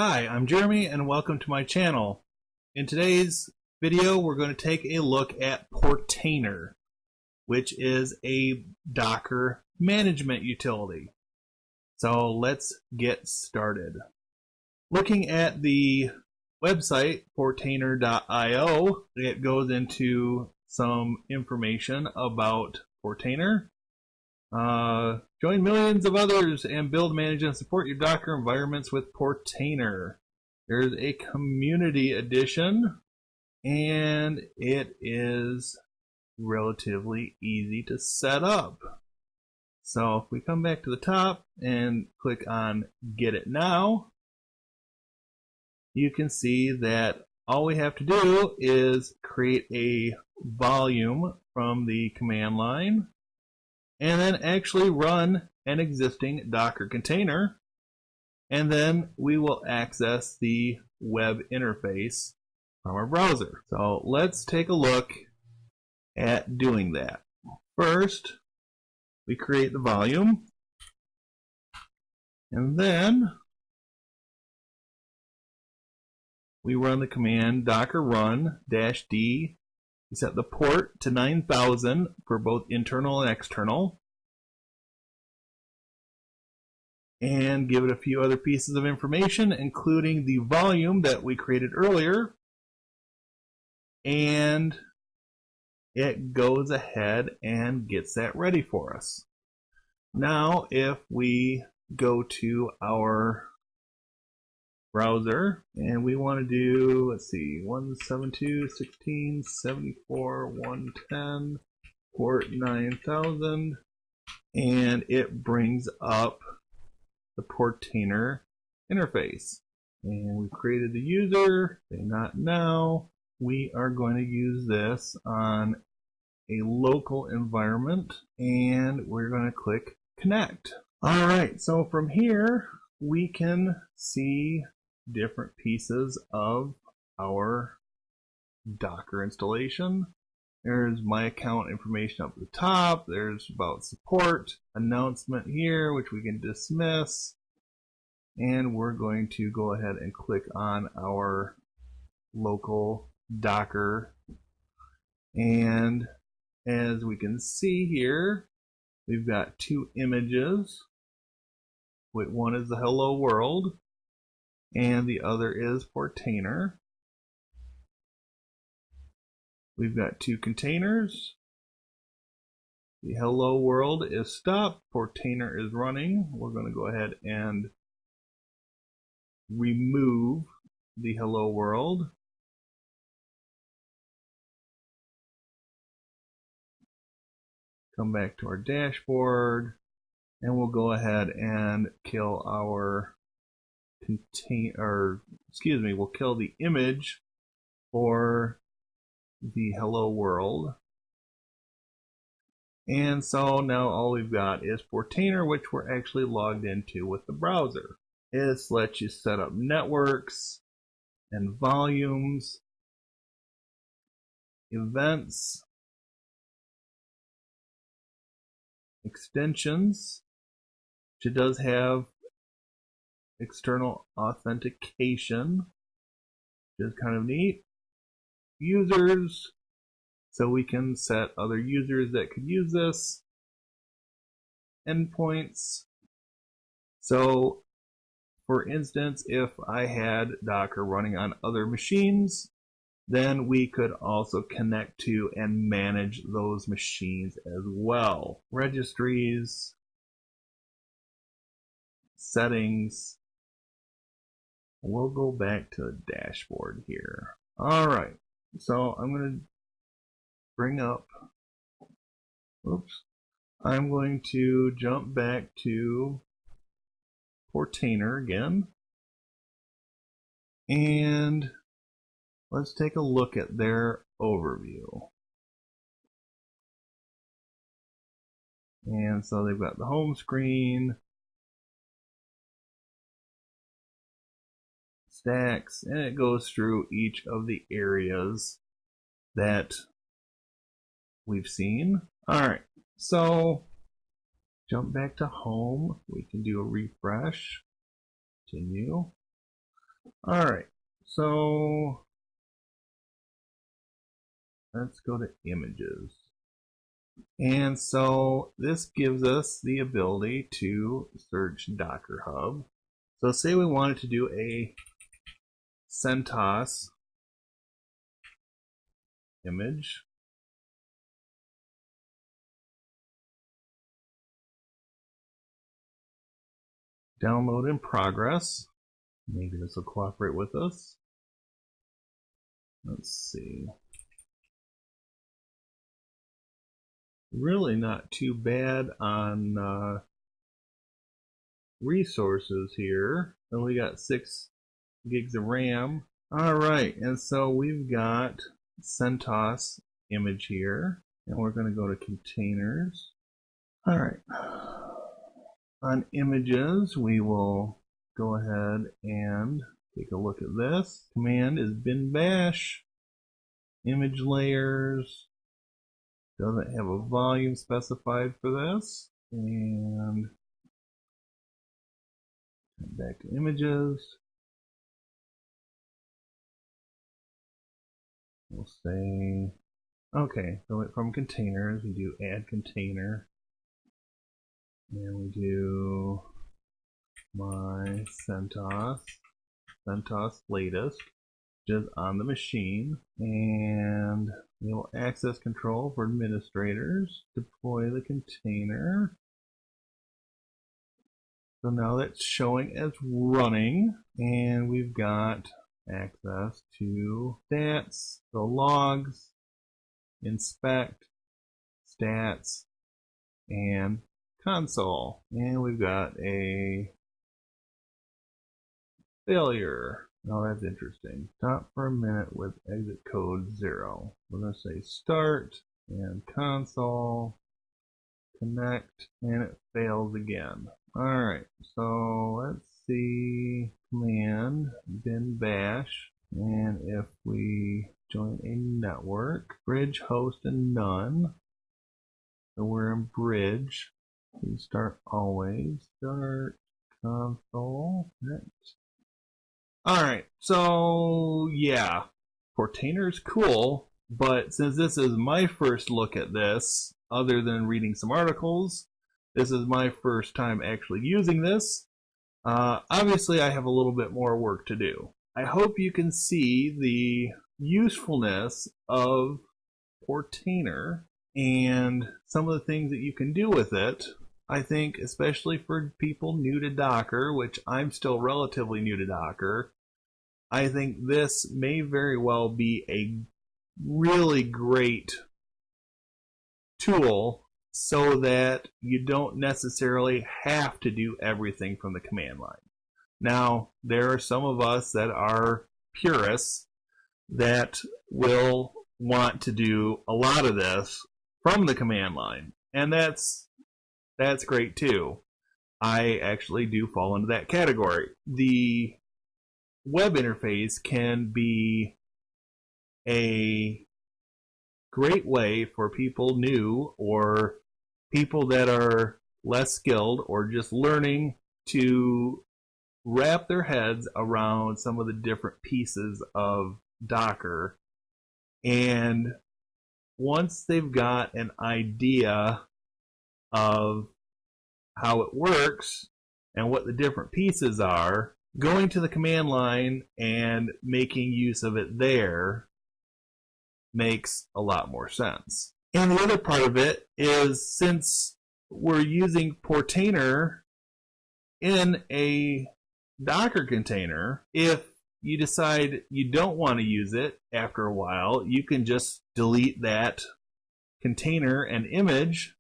Hi, I'm Jeremy and welcome to my channel. In today's video we're going to take a look at Portainer, which is a Docker management utility. So let's get started. Looking at the website Portainer.io, it goes into some information about Portainer. Join millions of others and build, manage, and support your Docker environments with Portainer. There's a community edition, and it is relatively easy to set up. So if we come back to the top and click on Get It Now, you can see that all we have to do is create a volume from the command line and then actually run an existing Docker container, and then we will access the web interface from our browser. So let's take a look at doing that. First, we create the volume, and then we run the command docker run -d. We set the port to 9000 for both internal and external, and give it a few other pieces of information, including the volume that we created earlier, and it goes ahead and gets that ready for us. Now if we go to our browser and we want to do, let's see, 172.16.74.110 port 9000, and it brings up the Portainer interface. And we've created the user, say not now. We are going to use this on a local environment, and we're going to click connect. Alright, so from here we can see different pieces of our Docker installation. There's my account information up at the top. There's about support, announcement here, which we can dismiss. And we're going to go ahead and click on our local Docker. And as we can see here, we've got two images. One is the hello world, and the other is Portainer. We've got two containers. The hello world is stopped. Portainer is running. We're going to go ahead and remove the hello world. Come back to our dashboard, and we'll go ahead and kill our we'll kill the image for the hello world. And so now all we've got is Portainer, which we're actually logged into with the browser. This lets you set up networks and volumes, events, extensions, which it does have external authentication, which is kind of neat. Users, so we can set other users that could use this. Endpoints, so for instance, if I had Docker running on other machines, then we could also connect to and manage those machines as well. Registries, settings. We'll go back to the dashboard here. Alright, so I'm going to bring up, I'm going to jump back to Portainer again, and let's take a look at their overview. And so they've got the home screen, stacks, and it goes through each of the areas that we've seen. Alright, so jump back to home. We can do a refresh, continue. All right, so let's go to images. And so this gives us the ability to search Docker Hub. So say we wanted to do a CentOS image. Download in progress. Maybe this will cooperate with us. Let's see. Really not too bad on resources here. And we got 6 gigs of RAM. All right, and so we've got CentOS image here, and we're going to go to containers. All right. On images, we will go ahead and take a look at this. Command is bin bash. Image layers. Doesn't have a volume specified for this. And back to images. We'll say, okay, so from containers, we do add container. And we do my CentOS latest, which is on the machine. And we'll access control for administrators, deploy the container. So now that's showing as running, and we've got access to stats, the logs, inspect, stats, and console. And we've got a failure. Oh, that's interesting. Stop for a minute with exit code 0. We're going to say start and console, connect, and it fails again. Alright, so let's see command bin bash, and if we join a network, bridge host and none, so we're in bridge. We start always, start console, next. Alright, so yeah, Portainer is cool, but since this is my first look at this, other than reading some articles, this is my first time actually using this. Obviously, I have a little bit more work to do. I hope you can see the usefulness of Portainer and some of the things that you can do with it. I think especially for people new to Docker, which I'm still relatively new to Docker, I think this may very well be a really great tool so that you don't necessarily have to do everything from the command line. Now, there are some of us that are purists that will want to do a lot of this from the command line, and that's great too. I actually do fall into that category. The web interface can be a great way for people new or people that are less skilled or just learning to wrap their heads around some of the different pieces of Docker. And once they've got an idea of how it works and what the different pieces are, going to the command line and making use of it there makes a lot more sense. And the other part of it is, since we're using Portainer in a Docker container, if you decide you don't want to use it after a while, you can just delete that container and image,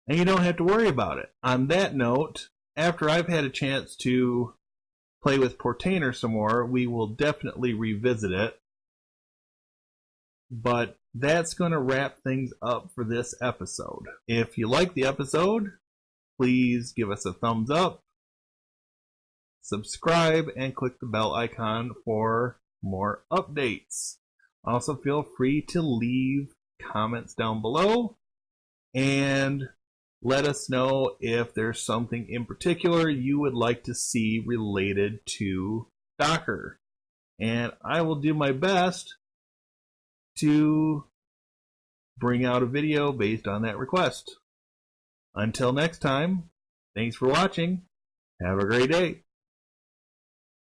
and you don't have to worry about it. On that note, after I've had a chance to play with Portainer some more, we will definitely revisit it. But that's going to wrap things up for this episode. If you like the episode, please give us a thumbs up, subscribe, and click the bell icon for more updates. Also, feel free to leave comments down below and let us know if there's something in particular you would like to see related to Docker. And I will do my best to bring out a video based on that request. Until next time, thanks for watching. Have a great day.